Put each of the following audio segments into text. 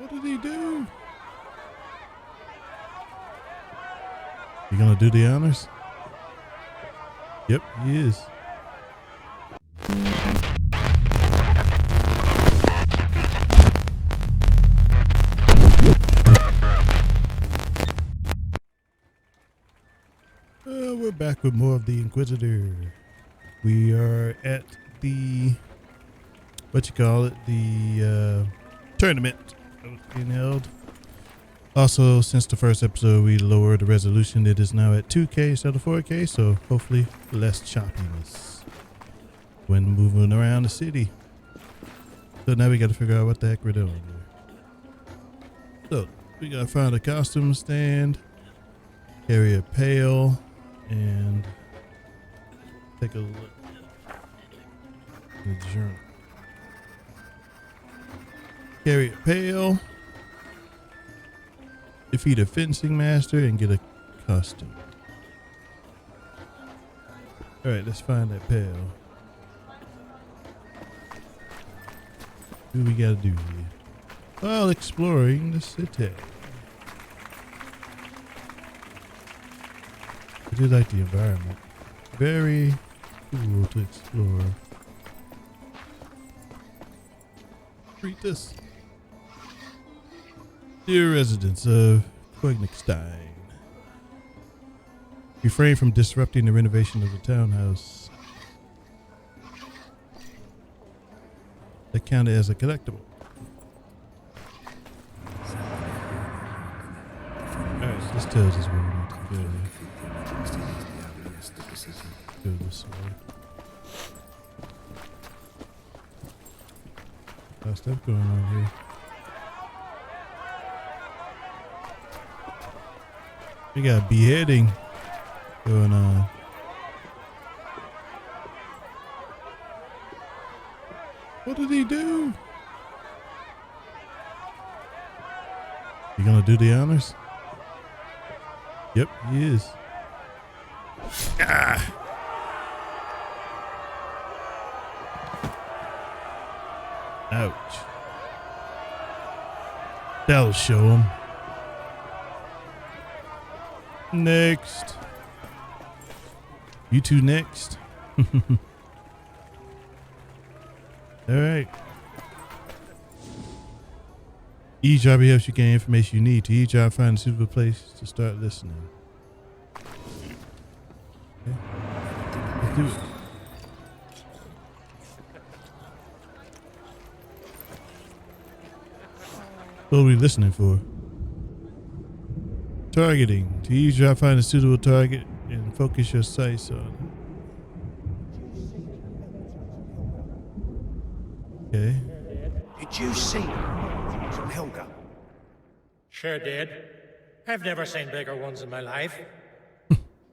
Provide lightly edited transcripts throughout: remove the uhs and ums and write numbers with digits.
What did he do? You gonna do the honors? Yep, he is. We're back with more of the Inquisitor. We are at the, the tournament that was being held. Also, since the first episode, we lowered the resolution. It is now at 2K instead of 4K, so hopefully less choppiness when moving around the city. So now we got to figure out what the heck we're doing here. So we got to find a costume stand, carry a pail, and take a look at the journal. Carry a pail, defeat a fencing master, and get a costume. Alright, let's find that pail. What do we gotta do here? While exploring the city. I do like the environment. Very cool to explore. Read this. Dear residents of Koenigstein, refrain from disrupting the renovation of the townhouse. That counted as a collectible. Alright, so this tells us where we need to go. Go this way. A lot of stuff going on here. We got beheading going on. What did he do? You gonna do the honors? Yep, he is. Ah. Ouch. That'll show him. Next. You two next. All right. Eavesdropping helps you gain information you need. To eavesdrop, find a suitable place to start listening. Okay. Let's do it. What are we listening for? Targeting. To eavesdrop, find a suitable target and focus your sights on it. Okay. Did you see her from Helga? Sure did. I've never seen bigger ones in my life.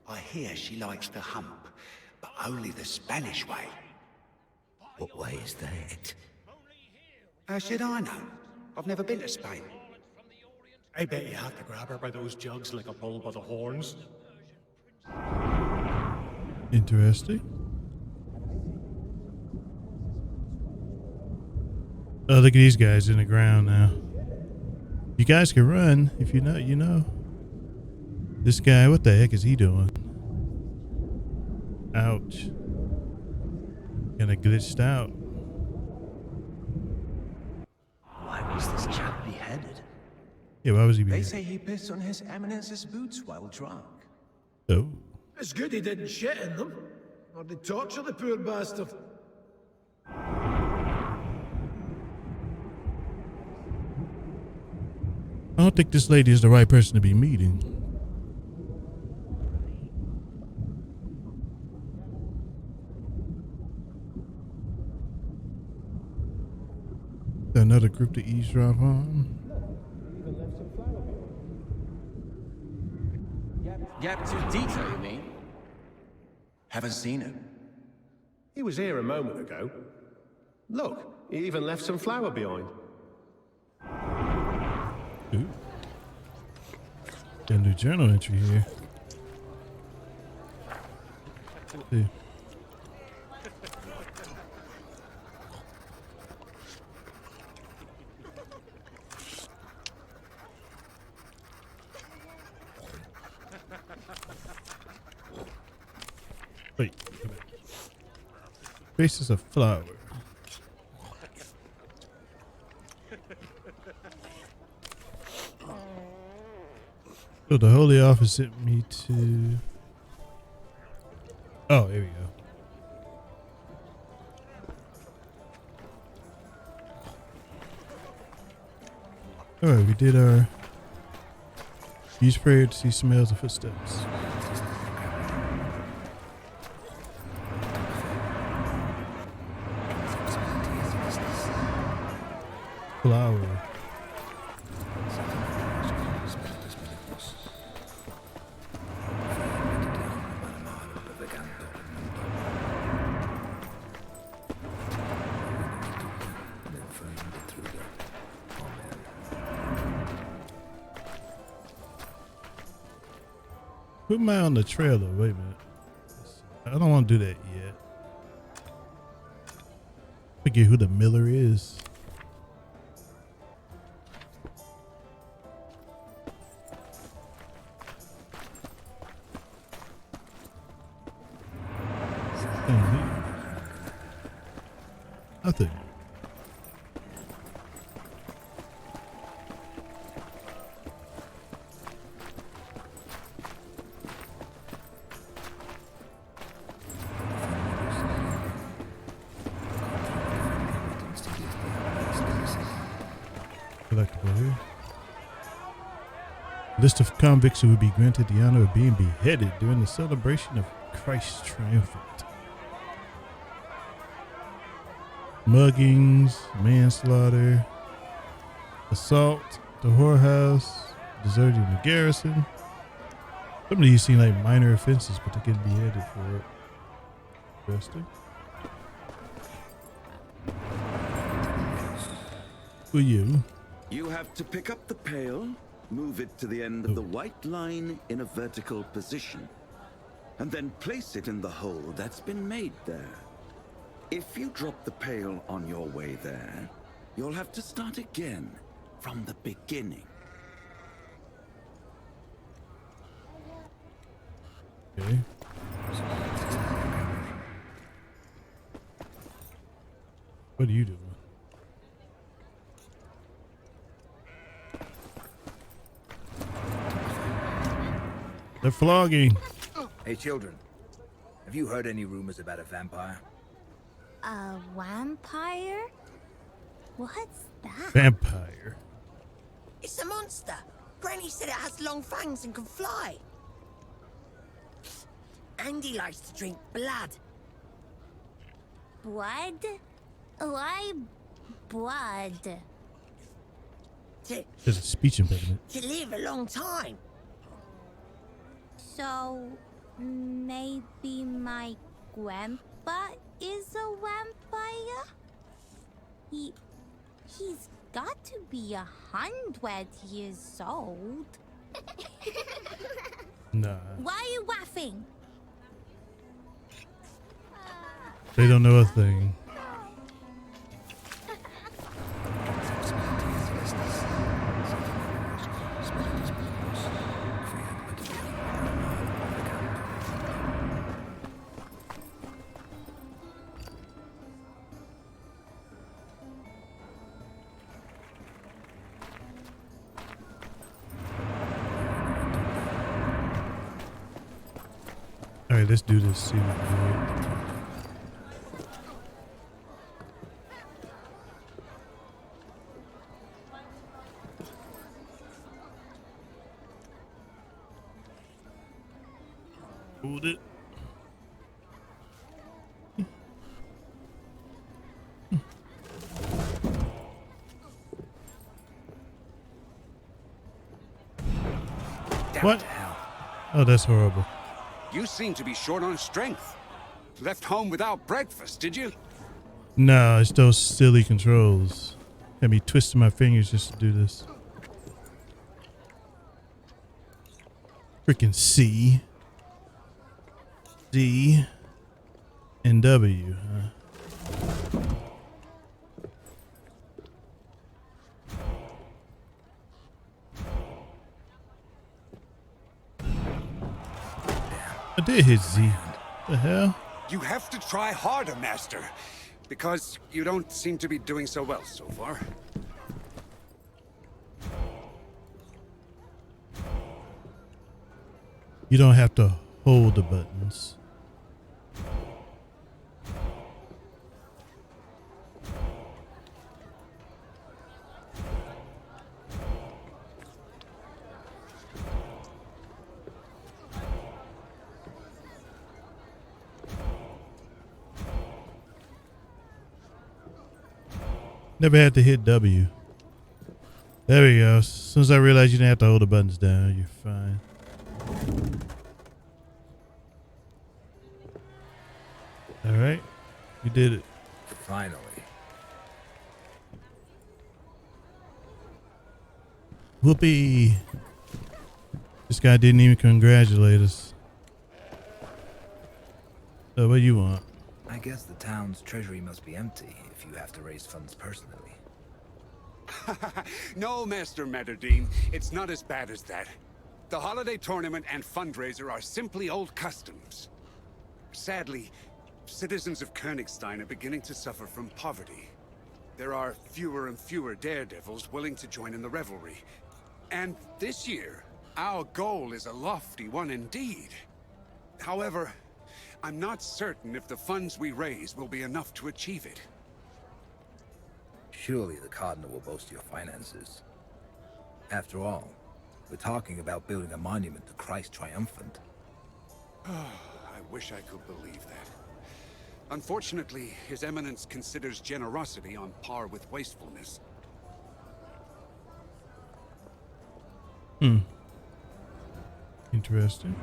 I hear she likes to hump, but only the Spanish way. What way is that? How should I know? I've never been to Spain. I bet you have to grab her by those jugs like a bull by the horns. Interesting. Oh, look at these guys in the ground now. You guys can run if you know, you know. This guy, what the heck is he doing? Ouch. Kinda glitched out. Why was this chap beheaded? Yeah, why was he They being? say he pissed on His Eminence's boots while drunk. Oh. It's good he didn't shit in them, or they'd torture the poor bastard. I don't think this lady is the right person to be meeting. Another group to eavesdrop on. Gap to Dito, you mean? Haven't seen him. He was here a moment ago. Look, he even left some flour behind. Ooh. Got a new journal entry here. Let's see. Faces of flower. So the Holy Office sent me to. Oh, here we go. Alright, we did our. Use prayer to see smells of footsteps. Flower. Put mine on the trailer. Wait a minute. I don't want to do that yet. Forget who the miller is. Nothing. Collectible here. List of convicts who would be granted the honor of being beheaded during the celebration of Christ's triumphant. Muggings, manslaughter, assault, the whorehouse, deserting the garrison. Some of these seem like minor offenses, but they get beheaded for it. Interesting. For you. You have to pick up the pail, move it to the end of the white line in a vertical position, and then place it in the hole that's been made there. If you drop the pail on your way there, you'll have to start again from the beginning. Okay. What are you doing? They're flogging. Hey, children. Have you heard any rumors about a vampire? A vampire? What's that? Vampire. It's a monster. Granny said it has long fangs and can fly. Andy likes to drink blood. Blood? Why blood? There's a speech impediment. To live a long time. So, maybe my grandpa is a vampire? He's got to be 100 years old. Nah. Why are you laughing? They don't know a thing. All right, let's do this. See what we do. Hold it. What? Oh, that's horrible. You seem to be short on strength. Left home without breakfast, did you? No, it's those silly controls. Had me twisting my fingers just to do this. Freaking C, D, and W, huh? I did hit Z. The hell? You have to try harder, Master. Because you don't seem to be doing so well so far. You don't have to hold the buttons. Never had to hit W. There we go. As soon as I realized you didn't have to hold the buttons down, you're fine. All right, you did it. Finally. Whoopee! This guy didn't even congratulate us. So what do you want? I guess the town's treasury must be empty if you have to raise funds personally. No, Master Madderdin, it's not as bad as that. The holiday tournament and fundraiser are simply old customs. Sadly, citizens of Königstein are beginning to suffer from poverty. There are fewer and fewer daredevils willing to join in the revelry. And this year, our goal is a lofty one indeed. However, I'm not certain if the funds we raise will be enough to achieve it. Surely the Cardinal will boast your finances. After all, we're talking about building a monument to Christ Triumphant. I wish I could believe that. Unfortunately, His Eminence considers generosity on par with wastefulness. Interesting.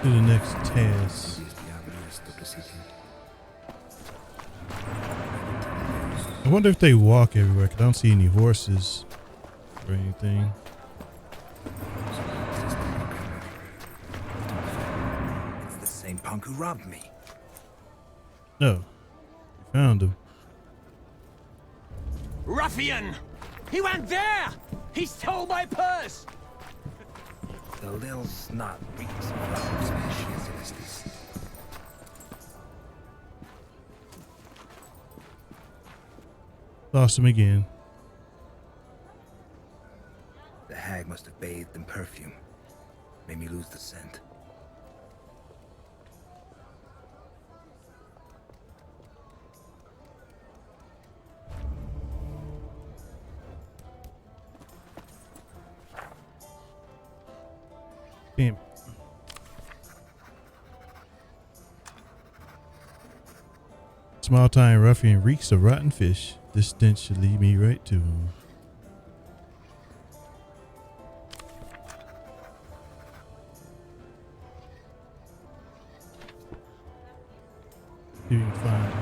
Do the next task. I wonder if they walk everywhere, 'cause I don't see any horses or anything. It's the same punk who robbed me. No. We found him. Ruffian! He went there! He stole my purse! The little snot reeks of flowers and shit. Lost him again. The hag must have bathed in perfume. Made me lose the scent. Damn. Small-time ruffian reeks of rotten fish. This stench should lead me right to him. See if you can find him.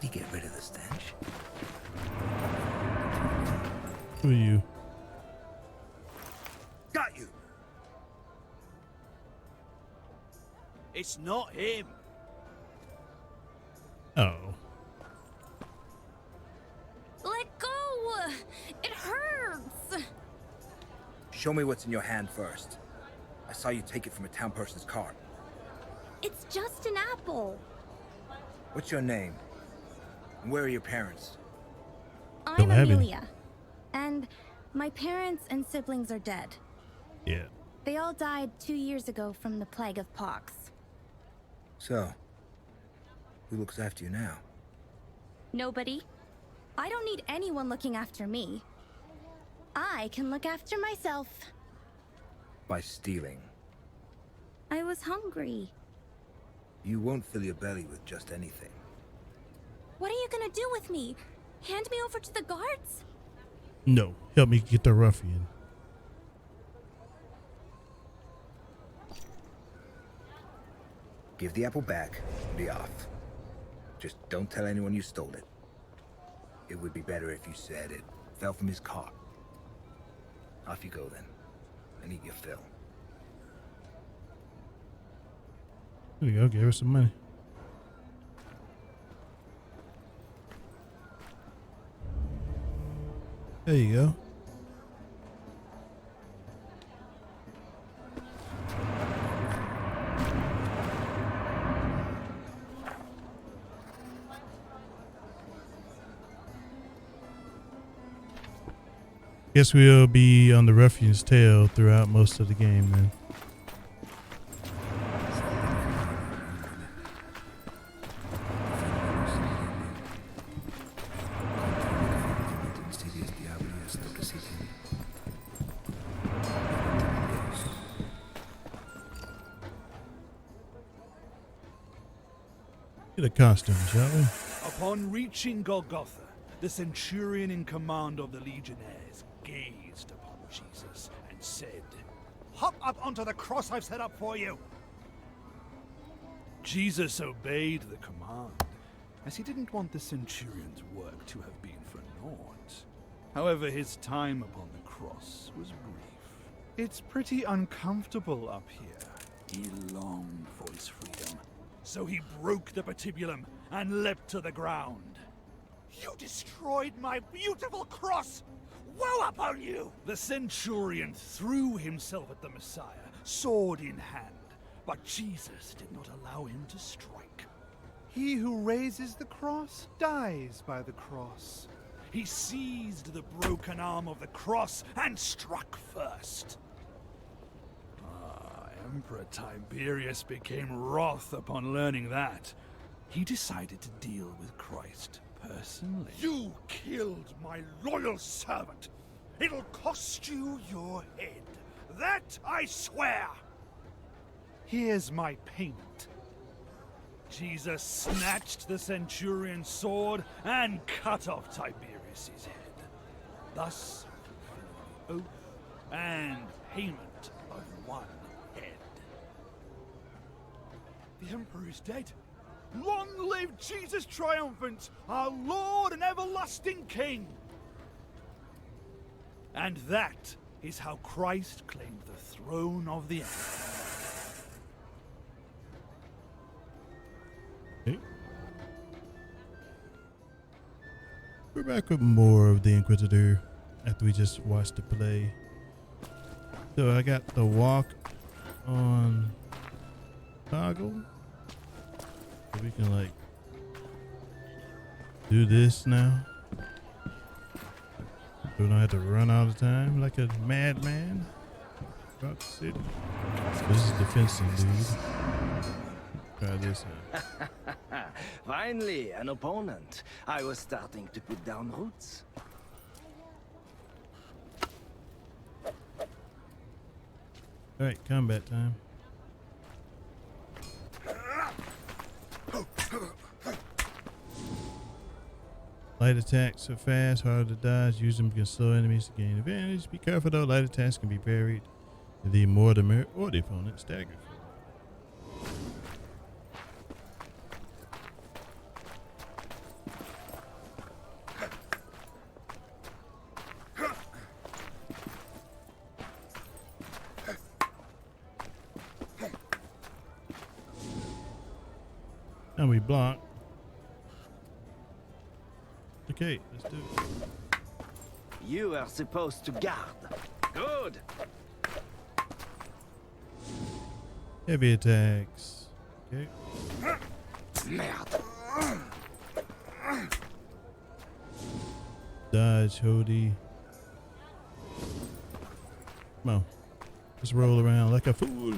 Did he get rid of the stench? Who are you? Got you! It's not him. Oh. Let go! It hurts! Show me what's in your hand first. I saw you take it from a town person's cart. It's just an apple. What's your name? And where are your parents? I'm Amelia. And my parents and siblings are dead. Yeah. They all died 2 years ago from the plague of pox. So, who looks after you now? Nobody. I don't need anyone looking after me. I can look after myself. By stealing. I was hungry. You won't fill your belly with just anything. What are you gonna do with me? Hand me over to the guards? No. Help me get the ruffian. Give the apple back and be off. Just don't tell anyone you stole it. It would be better if you said it fell from his car. Off you go then. and eat your fill. There we go. Give her some money. There you go. Guess we'll be on the ruffian's tail throughout most of the game then. Get a costume, shall we? Upon reaching Golgotha, the centurion in command of the legionnaires gazed upon Jesus and said, "Hop up onto the cross I've set up for you." Jesus obeyed the command, as he didn't want the centurion's work to have been for naught. However, his time upon the cross was brief. It's pretty uncomfortable up here. He longed for his freedom. So he broke the patibulum and leapt to the ground. "You destroyed my beautiful cross! Woe upon you!" The centurion threw himself at the Messiah, sword in hand, but Jesus did not allow him to strike. "He who raises the cross dies by the cross." He seized the broken arm of the cross and struck first. Emperor Tiberius became wroth upon learning that. He decided to deal with Christ personally. "You killed my loyal servant. It'll cost you your head. That I swear." "Here's my payment." Jesus snatched the centurion's sword and cut off Tiberius's head, thus fulfilling the oath and payment of one head. "The Emperor is dead. Long live Jesus triumphant, our Lord and everlasting King!" And that is how Christ claimed the throne of the Empire. Okay. We're back with more of the Inquisitor after we just watched the play. So I got the walk on toggle. So we can like do this now. So we don't have to run all the time like a madman about the city. So this is defensing, dude. Try this out. Finally, an opponent. I was starting to put down roots. Alright, combat time. Light attacks are fast, hard to dodge. Use them against slow enemies to gain advantage. Be careful though, light attacks can be parried. The Mordimer or the opponent staggered. And we block. Okay, let's do it. You are supposed to guard. Good. Heavy attacks. Okay. Merde. Dodge, Hody. Come on. Just roll around like a fool.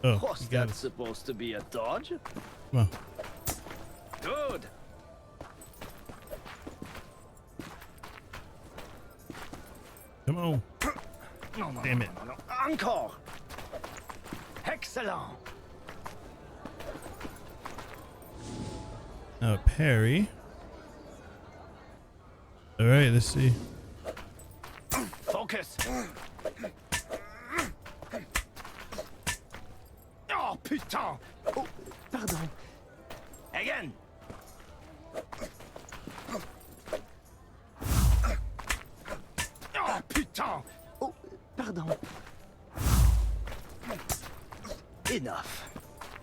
Oh, Was you got that it. supposed to be a dodge? Come on. Good. Come on. No, no, Damn no, it. no, no. Encore. Excellent. Now parry. All right, let's see. Focus. Oh, putain. Oh, pardon. Again. temps. Oh, pardon. Enough.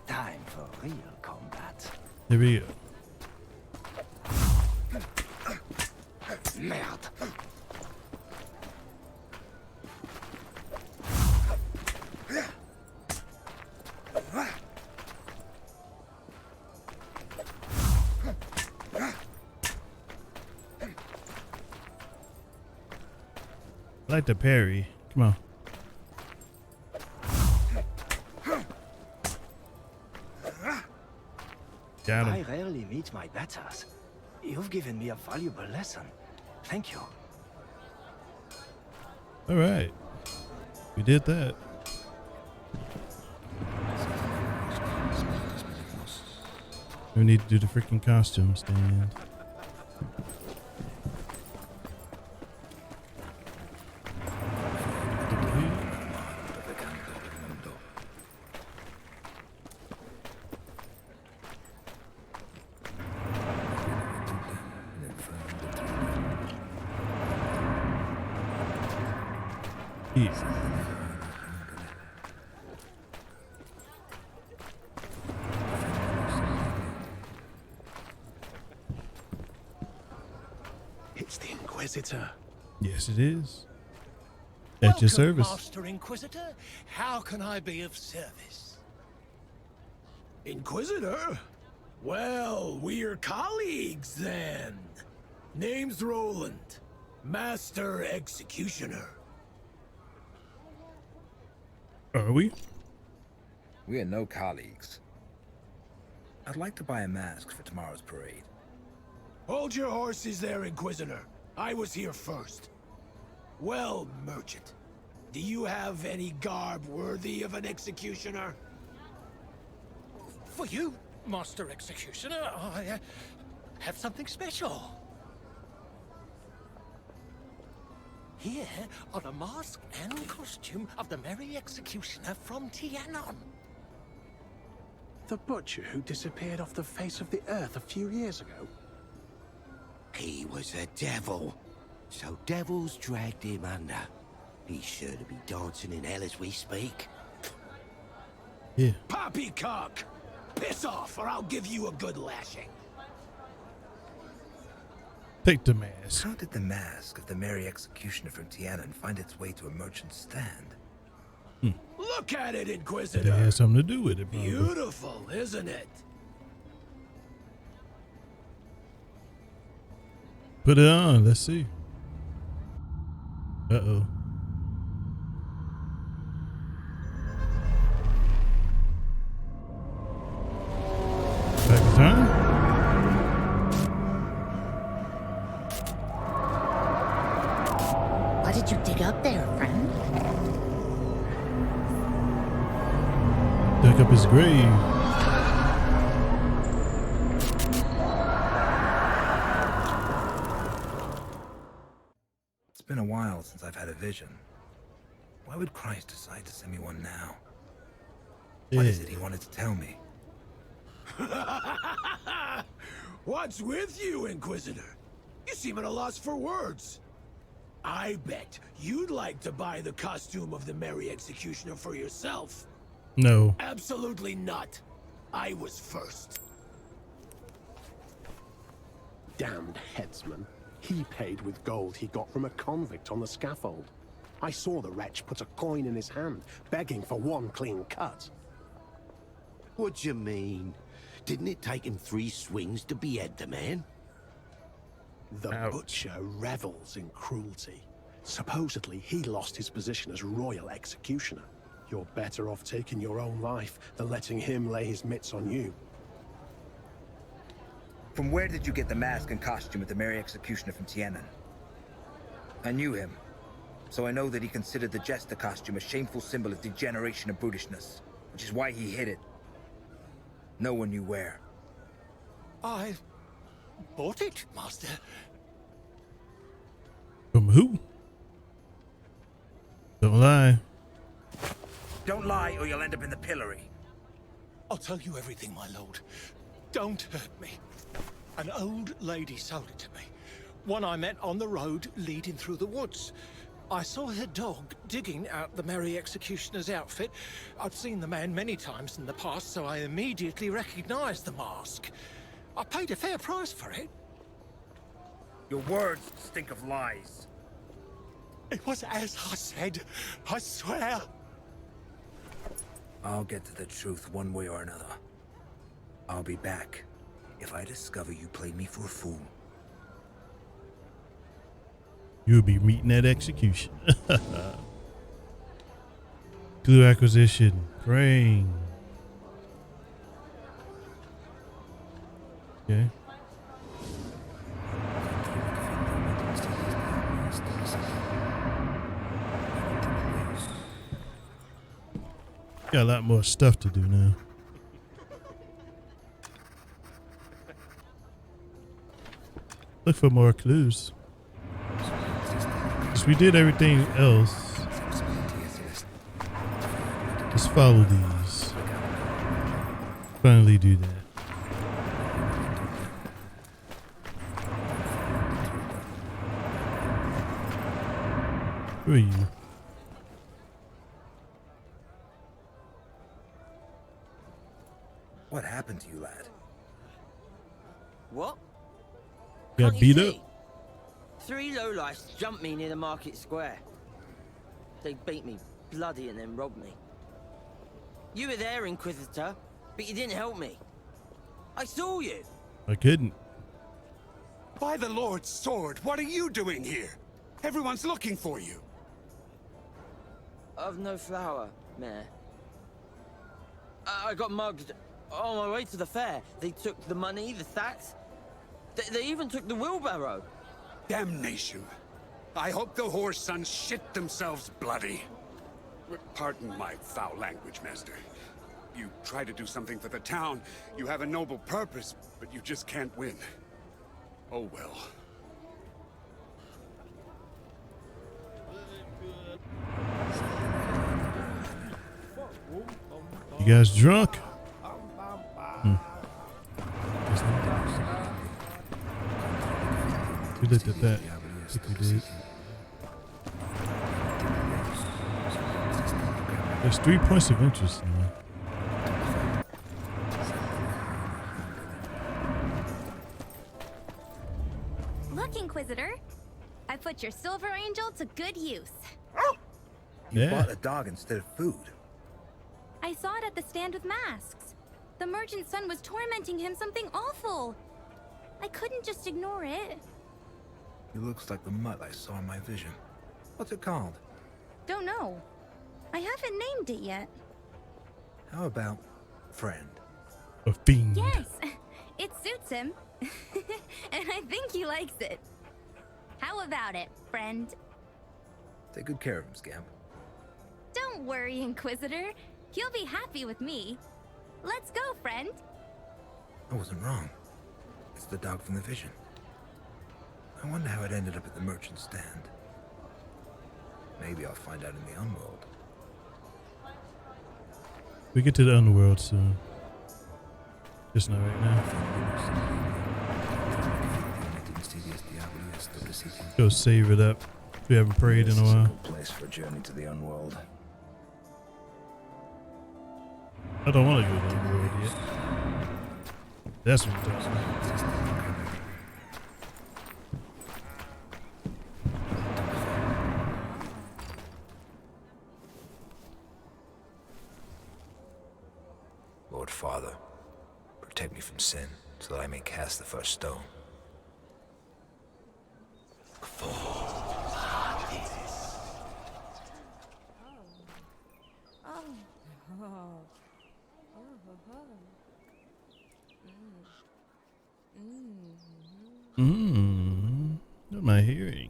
Time for real combat. Here we go. Merde. I like the parry. Come on. Got I him. rarely meet my betters. You've given me a valuable lesson. Thank you. All right. We did that. We need to do the freaking costume stand. It's the Inquisitor. Yes, it is. At your service. Master Inquisitor. How can I be of service? Inquisitor? Well, we're colleagues then. Name's Roland, Master Executioner. Are we? We are no colleagues. I'd like to buy a mask for tomorrow's parade. Hold your horses there, Inquisitor. I was here first. Well, merchant, do you have any garb worthy of an executioner? For you, Master Executioner, I have something special. Here are the mask and costume of the Merry Executioner from Tianon. The butcher who disappeared off the face of the earth a few years ago? He was a devil. So devils dragged him under. He's sure to be dancing in hell as we speak. Yeah. Poppycock! Piss off, or I'll give you a good lashing. Take the mask. How did the mask of the Merry Executioner from Tianon find its way to a merchant's stand? Look at it, It Inquisitor. has something to do with it, probably. Beautiful, isn't it? Put it on. Let's see. Uh-oh. Back in time? What did you dig up there, friend? Dug up his grave. It's been a while since I've had a vision. Why would Christ decide to send me one now? What is it he wanted to tell me? What's with you, Inquisitor? You seem at a loss for words. I bet you'd like to buy the costume of the Merry Executioner for yourself. No. Absolutely not. I was first. Damned headsman. He paid with gold he got from a convict on the scaffold. I saw the wretch put a coin in his hand, begging for one clean cut. What do you mean? Didn't it take him 3 swings to behead the man? The butcher revels in cruelty. Supposedly, he lost his position as royal executioner. You're better off taking your own life than letting him lay his mitts on you. From where did you get the mask and costume of the Merry Executioner from Tianon? I knew him, so I know that he considered the jester costume a shameful symbol of degeneration and brutishness, which is why he hid it. No one knew where. I bought it, Master. From who? Don't lie. Don't lie or you'll end up in the pillory. I'll tell you everything, my lord. Don't hurt me. An old lady sold it to me. One I met on the road leading through the woods. I saw the dog digging out the Merry Executioner's outfit. I'd seen the man many times in the past, so I immediately recognized the mask. I paid a fair price for it. Your words stink of lies. It was as I said, I swear. I'll get to the truth one way or another. I'll be back if I discover you played me for a fool. You'll be meeting at execution. Clue acquisition. Crane. Okay. Got a lot more stuff to do now. Look for more clues. Because we did everything else. Let's follow these. Finally do that. Who are you? What happened to you, lad? What? Got Can't you beat see? up? 3 lowlifes jumped me near the market square. They beat me bloody and then robbed me. You were there, Inquisitor, but you didn't help me. I saw you. I couldn't. By the Lord's sword, what are you doing here? Everyone's looking for you. I've no flour, Mayor. I got mugged on my way to the fair. They took the money, the sacks. They even took the wheelbarrow. Damnation. I hope the whore sons shit themselves bloody. Pardon my foul language, Master. You try to do something for the town. You have a noble purpose, but you just can't win. Oh well. You guys drunk? We looked at that. I think we did. There's 3 points of interest now. Look, Inquisitor. I put your silver angel to good use. You bought a dog instead of food. I saw it at the stand with masks. The merchant's son was tormenting him something awful. I couldn't just ignore it. It looks like the mutt I saw in my vision. What's it called? Don't know. I haven't named it yet. How about friend? A fiend. Yes, it suits him. And I think he likes it. How about it, friend? Take good care of him, scamp. Don't worry, Inquisitor. He'll be happy with me. Let's go, friend. I wasn't wrong. It's the dog from the vision. I wonder how it ended up at the merchant stand. Maybe I'll find out in the Unworld. We get to the Underworld soon. Just not right now. Go save it up. We haven't prayed in a while. Place for a journey to the Unworld. I don't want to go to the Underworld yet. That's what I'm talking about. Lord Father, protect me from sin, so that I may cast the first stone. What am I hearing?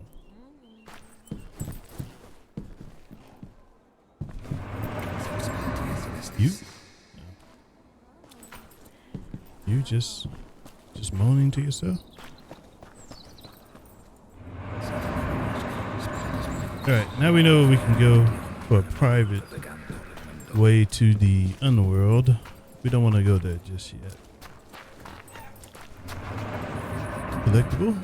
You just moaning to yourself? Alright, now we know we can go for a private way to the Underworld. We don't want to go there just yet. Collectible?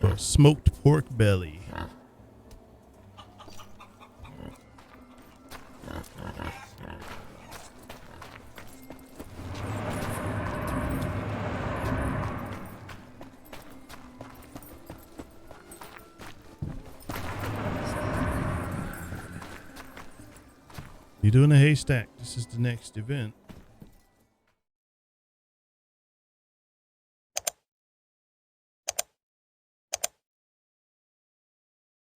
Or smoked pork belly. You're doing a haystack. This is the next event.